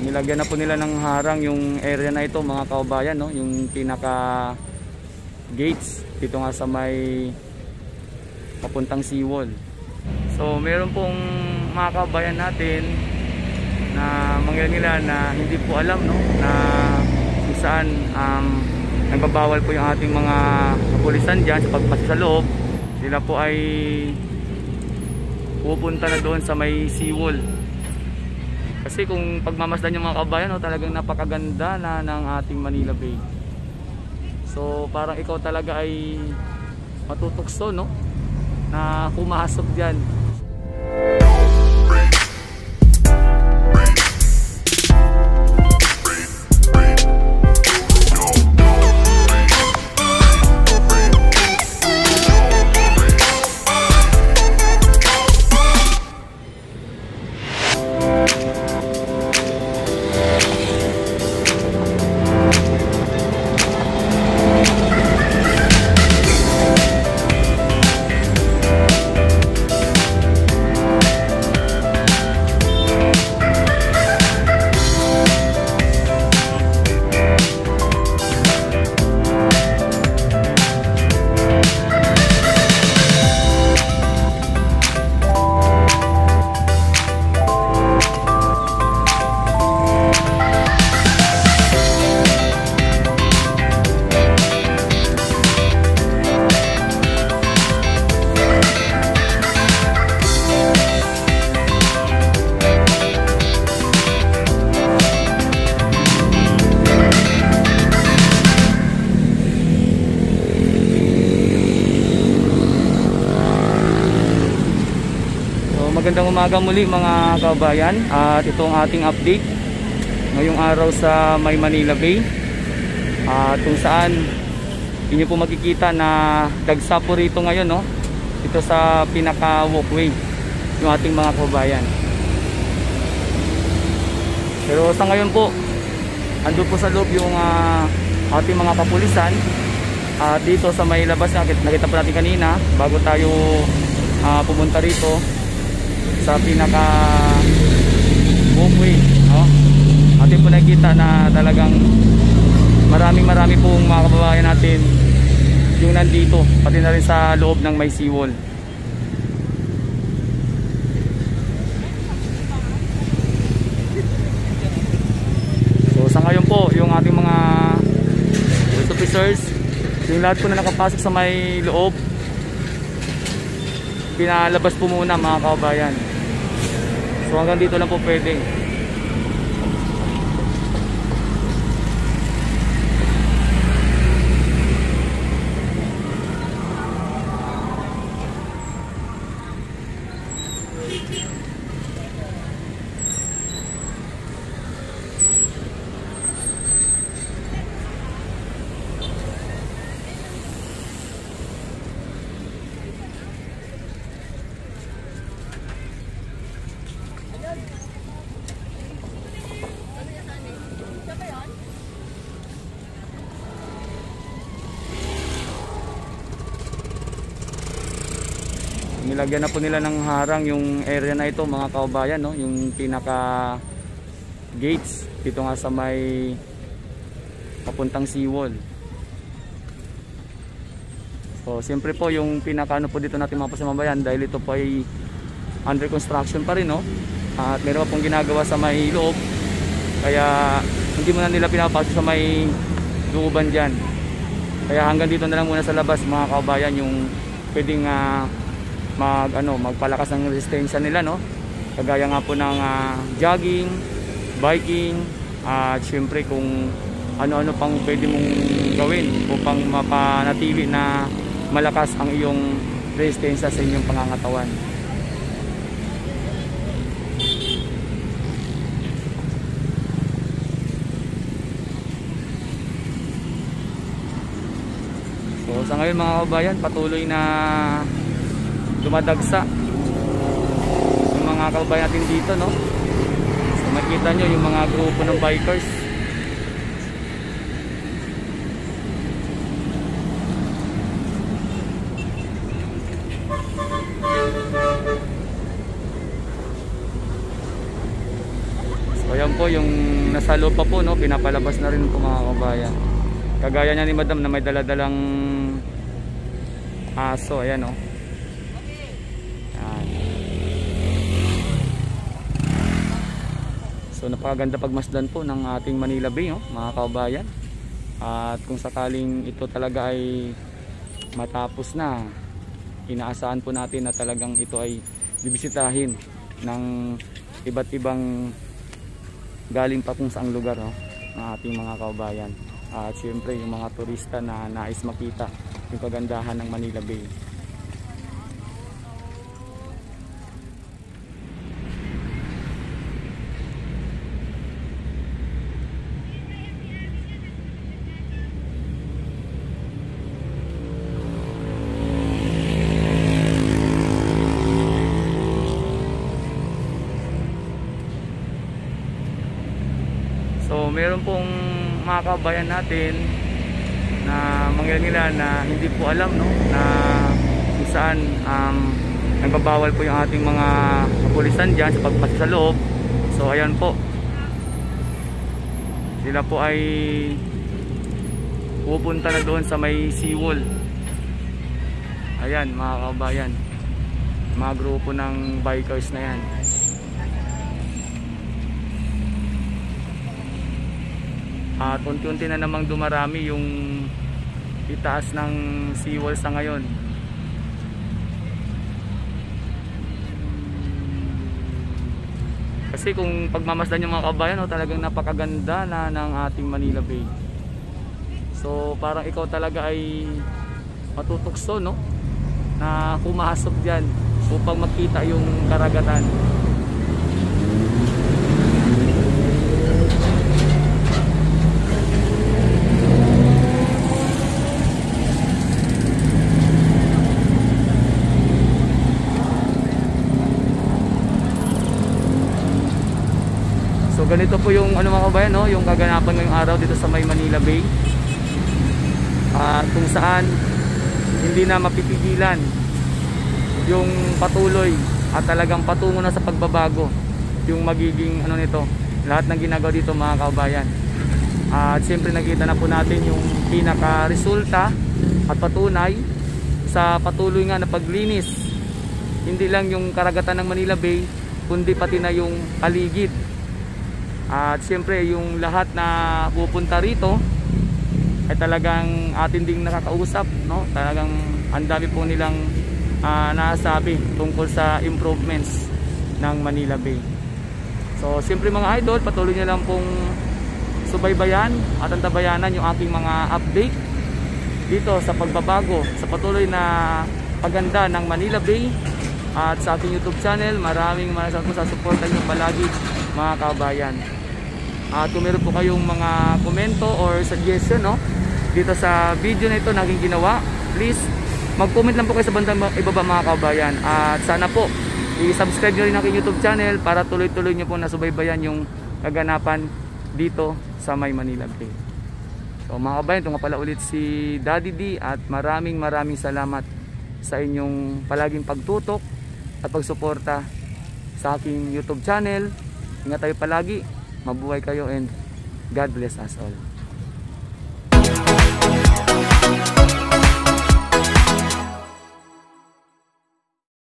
Nilagyan na po nila ng harang yung area na ito mga kabayan, no? Yung pinaka gates dito nga sa may papuntang seawall. So meron pong mga kabayan natin na mangyayari na hindi po alam, no, na kung saan nagbabawal po yung ating mga kapulisan dyan sa pagpasok sa loob. Sila po ay pupunta na doon sa may seawall. Kasi kung pagmamasdan yung mga kabayan, no, talagang napakaganda na ng ating Manila Bay. So parang ikaw talaga ay matutukso, no, na pumasok dyan. Magandang umaga muli mga kabayan, at itong ating update ngayong araw sa may Manila Bay, kung saan inyo po makikita na dagsa po rito ngayon, no? Ito sa pinaka walkway yung ating mga kabayan. Pero sa ngayon po andun po sa loob yung ating mga kapulisan, dito sa may labas na nakita po natin kanina bago tayo pumunta rito sa pinaka walkway, no? Atin po nakikita na talagang marami pong mga kababayan natin yung nandito, pati na rin sa loob ng may seawall. So sa ngayon po yung ating mga police officers, yung lahat po na nakapasok sa may loob, pinalabas po muna mga kababayan. So hanggang dito lang po pwede. Nilagyan na po nila ng harang yung area na ito mga kabayan, no? Yung pinaka gates dito nga sa may papuntang seawall. So siyempre po yung pinaka ano po dito natin mga kabayan, dahil ito po ay under construction pa rin, no? At meron pa pong ginagawa sa may loob, kaya hindi muna nila pinapasok sa may looban dyan. Kaya hanggang dito na lang muna sa labas mga kabayan yung pwedeng magpalakas ng resistensya nila, no? Kagaya nga po ng jogging, biking, at syempre kung ano-ano pang pwede mong gawin upang mapanatili na malakas ang iyong resistensya sa inyong pangangatawan. So sa ngayon mga kabayan, patuloy na dumadagsa yung mga kabayan natin dito, no? So makikita nyo yung mga grupo ng bikers. So So yan po yung nasa loob pa po, no, pinapalabas na rin po mga kabayan. Kagaya niya ni madam na may daladalang aso, ayan o. So napakaganda pagmasdan po ng ating Manila Bay, no, mga kabayan. At kung sakaling ito talaga ay matapos na, inaasahan po natin na talagang ito ay bibisitahin ng iba't ibang galing pa kung saang lugar, no, ng ating mga kabayan. At siyempre yung mga turista na nais makita yung kagandahan ng Manila Bay. So meron pong mga kabayan natin na mangilan na hindi po alam, no, na kung saan nagbabawal po yung ating mga kapulisan dyan sa pagpasok sa loob. So ayan po, sila po ay pupunta na doon sa may seawall. Ayan mga kabayan, mga grupo ng bikers na yan. At unti-unti na namang dumarami yung itaas ng seawall sa ngayon. Kasi kung pagmamasdan yung mga kabayan, no, talagang napakaganda na ng ating Manila Bay. So parang ikaw talaga ay matutukso, no, na pumasok dyan upang makita yung karagatan. So ganito po yung ano mga kabayan, no, yung kaganapan ngayong araw dito sa may Manila Bay. Kung saan hindi na mapipigilan yung patuloy at talagang patungo na sa pagbabago yung magiging ano nito, lahat ng ginagawa dito mga kabayan. At siyempre nakita na po natin yung pinaka resulta at patunay sa patuloy nga na paglinis, hindi lang yung karagatan ng Manila Bay kundi pati na yung paligid. At siyempre yung lahat na pupunta rito ay talagang atin ding nakakausap, no? Talagang ang dami po nilang nasabi tungkol sa improvements ng Manila Bay. So siyempre mga idol, patuloy nyo lang pong subaybayan at antabayanan yung aking mga update dito sa pagbabago, sa patuloy na paganda ng Manila Bay. At sa aking YouTube channel, maraming salamat po sa suporta nyo palagi mga kabayan. At kung meron po kayong mga komento or suggestion, no, dito sa video na ito na aking ginawa, please mag-comment lang po kayo sa bandang ibaba mga kabayan. At sana po i-subscribe nyo rin aking YouTube channel para tuloy-tuloy nyo po nasubaybayan yung kaganapan dito sa may Manila Bay. So mga kabayan, ito nga pala ulit si Daddy D at maraming salamat sa inyong palaging pagtutok at pagsuporta sa aking YouTube channel. Ingat tayo palagi. Mabuhay kayo and God bless us all.